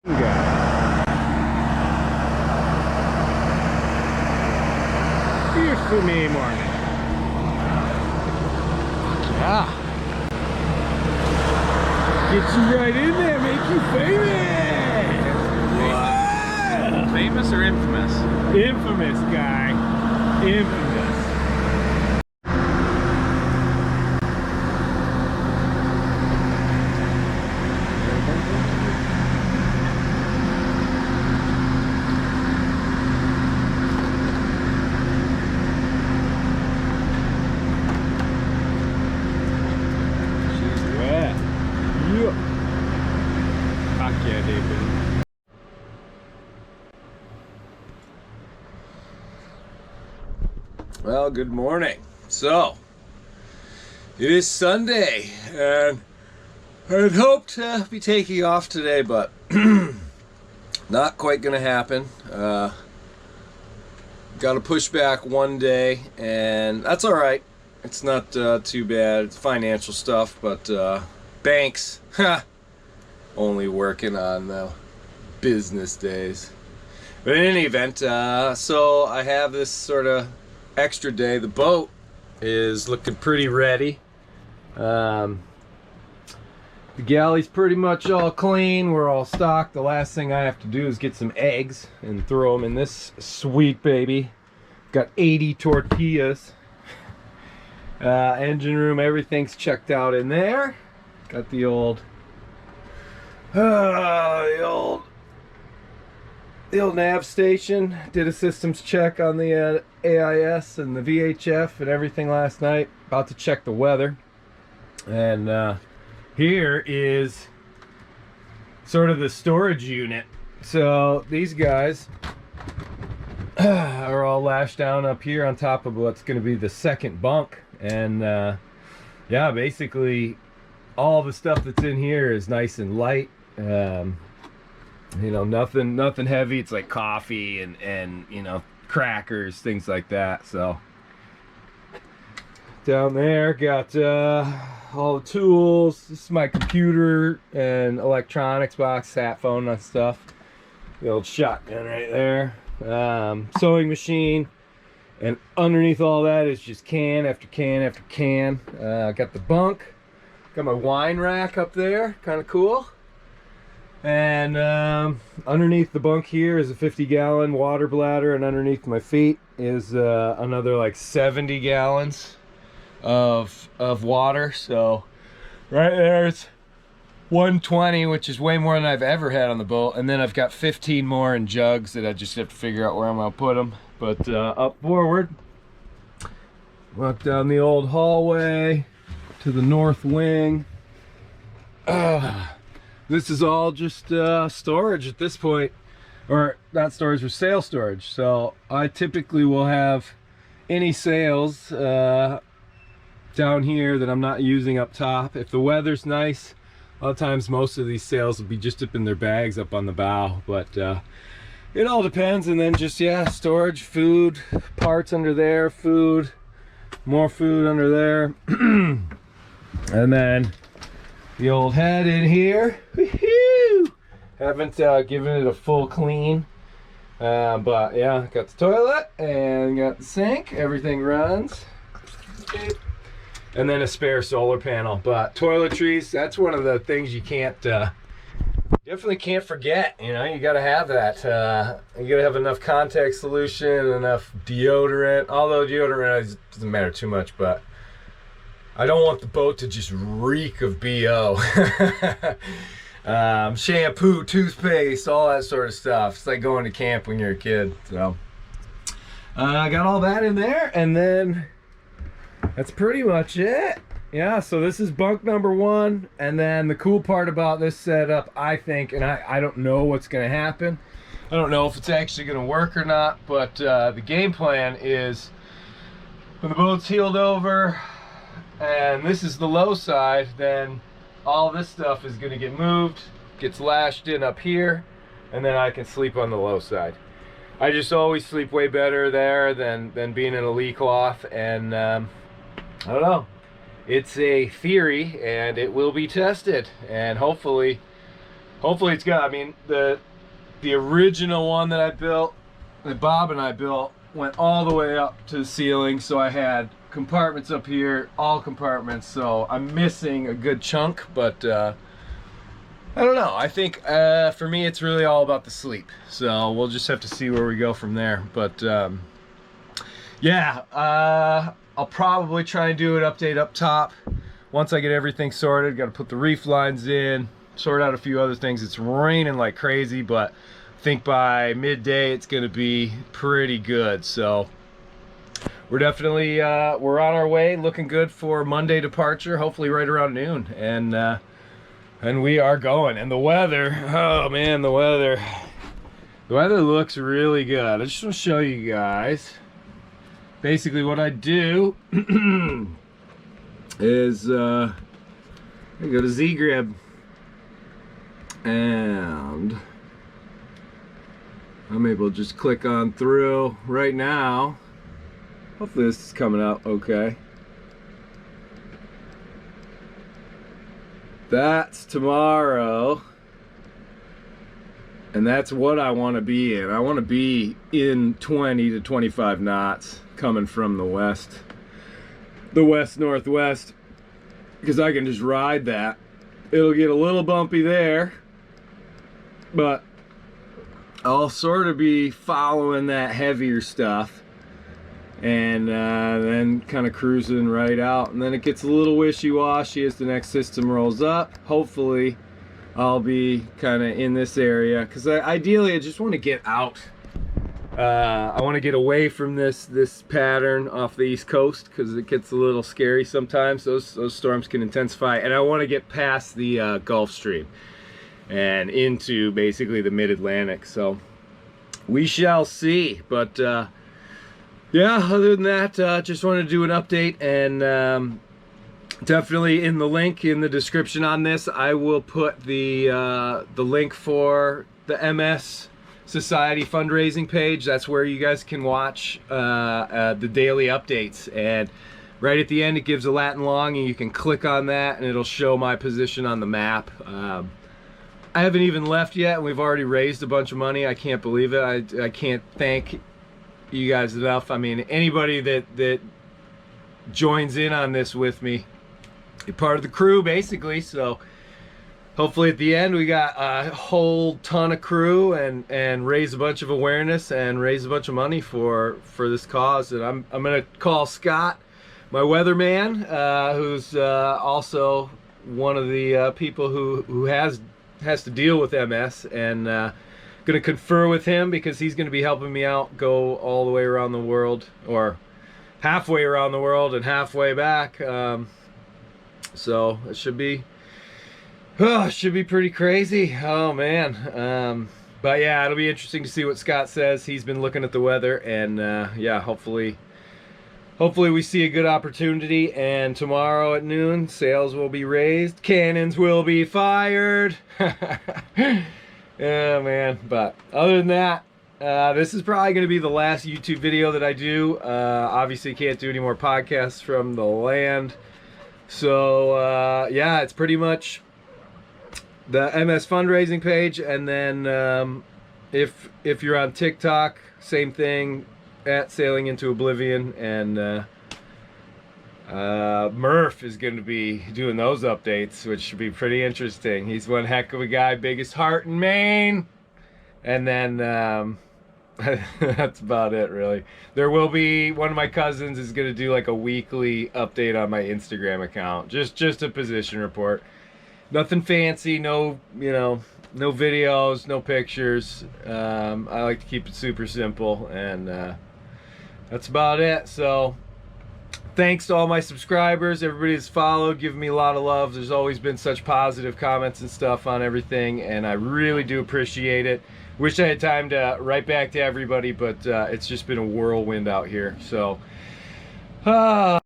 Beautiful May morning. Yeah. Get you right in there, make you famous. Wow. Famous or infamous? Infamous, guy. Infamous. Well, good morning. So, it is Sunday, and I'd hoped to be taking off today, but not quite gonna happen. Got to push back one day, and that's all right. It's not too bad. It's financial stuff, but banks, only working on the business days. But in any event, so I have this sort of extra day. The boat is looking pretty ready. The galley's pretty much all clean. We're all stocked. The last thing I have to do is get some eggs and throw them in this sweet baby. Got 80 tortillas. Engine room, everything's checked out in there. Got the old nav station. Did a systems check on the AIS and the VHF and everything last night. About to check the weather. And here is sort of the storage unit. So these guys are all lashed down up here on top of what's going to be the second bunk. And yeah, basically all the stuff that's in here is nice and light. You know, nothing heavy. It's like coffee and you know, crackers, things like that. So down there got all the tools. This is my computer and electronics box, sat phone and stuff. The old shotgun right there. Sewing machine, and underneath all that is just can after can after can. Got the bunk, got my wine rack up there, kind of cool. And underneath the bunk here is a 50-gallon water bladder, and underneath my feet is another like 70 gallons of water. So right there's 120, which is way more than I've ever had on the boat. And then I've got 15 more in jugs that I just have to figure out where I'm gonna put them. But up forward, walk down the old hallway to the north wing. This is all just storage at this point, or not storage, but sale storage. So I typically will have any sales down here that I'm not using up top. If the weather's nice, a lot of times most of these sales will be just up in their bags up on the bow. But it all depends. And then just, yeah, storage, food, parts under there, food, more food under there. And then the old head in here. Haven't given it a full clean, but yeah, got the toilet and got the sink. Everything runs. And then a spare solar panel. But toiletries, that's one of the things you can't definitely can't forget. You know, you got to have that. You got to have enough contact solution, enough deodorant. Although deodorant doesn't matter too much, but I don't want the boat to just reek of BO. Shampoo, toothpaste, all that sort of stuff. It's like going to camp when you're a kid. So I got all that in there, and then that's pretty much it. Yeah, so this is bunk number 1. And then the cool part about this setup, I think, and I don't know what's going to happen. I don't know if it's actually going to work or not, but the game plan is when the boat's heeled over, and this is the low side, then all this stuff is going to get moved, gets lashed in up here, and then I can sleep on the low side. I just always sleep way better there than being in a lee cloth, and I don't know. It's a theory, and it will be tested, and hopefully hopefully it's good. I mean, the original one that I built, that Bob and I built, went all the way up to the ceiling, so I had compartments up here, all compartments, so I'm missing a good chunk, but I don't know. I think for me it's really all about the sleep, so we'll just have to see where we go from there. But yeah, I'll probably try and do an update up top once I get everything sorted. Got to put the reef lines in, sort out a few other things. It's raining like crazy, but I think by midday it's gonna be pretty good. So we're definitely we're on our way, looking good for Monday departure, hopefully right around noon, and we are going. And the weather, oh man, the weather looks really good. I just want to show you guys basically what I do is I go to Z-Grib and I'm able to just click on through right now. Hopefully this is coming out okay. That's tomorrow, and that's what I want to be in. I want to be in 20 to 25 knots coming from the west northwest, because I can just ride that. It'll get a little bumpy there, but I'll sort of be following that heavier stuff, and then kind of cruising right out, and then it gets a little wishy-washy as the next system rolls up. Hopefully I'll be kind of in this area, because ideally I just want to get out. I want to get away from this pattern off the East Coast, because it gets a little scary sometimes. Those storms can intensify, and I want to get past the Gulf Stream and into basically the mid-Atlantic. So we shall see. But yeah, other than that, just wanted to do an update, and definitely in the link in the description on this, I will put the link for the MS Society Fundraising Page. That's where you guys can watch the daily updates, and right at the end it gives a lat and long, and you can click on that and it'll show my position on the map. I haven't even left yet, and we've already raised a bunch of money. I can't believe it. I can't thank you guys enough. I mean, anybody that joins in on this with me, you're part of the crew basically. So hopefully at the end we got a whole ton of crew, and raise a bunch of awareness and raise a bunch of money for this cause. And I'm gonna call Scott, my weatherman, who's also one of the people who has to deal with MS, and gonna confer with him, because he's gonna be helping me out go all the way around the world, or halfway around the world and halfway back. So it should be pretty crazy. Oh man. But yeah, it'll be interesting to see what Scott says. He's been looking at the weather, and yeah, hopefully we see a good opportunity, and tomorrow at noon sails will be raised, cannons will be fired. Yeah, man. But other than that, this is probably going to be the last YouTube video that I do. Obviously can't do any more podcasts from the land, so yeah, it's pretty much the MS fundraising page. And then if you're on TikTok, same thing, at Sailing into Oblivion. And Murph is going to be doing those updates, which should be pretty interesting. He's one heck of a guy, biggest heart in Maine. And then that's about it, really. There will be, one of my cousins is going to do like a weekly update on my Instagram account, just a position report. Nothing fancy, no videos, no pictures. I like to keep it super simple, and that's about it. So thanks to all my subscribers, everybody that's followed, giving me a lot of love. There's always been such positive comments and stuff on everything, and I really do appreciate it. Wish I had time to write back to everybody, but it's just been a whirlwind out here. So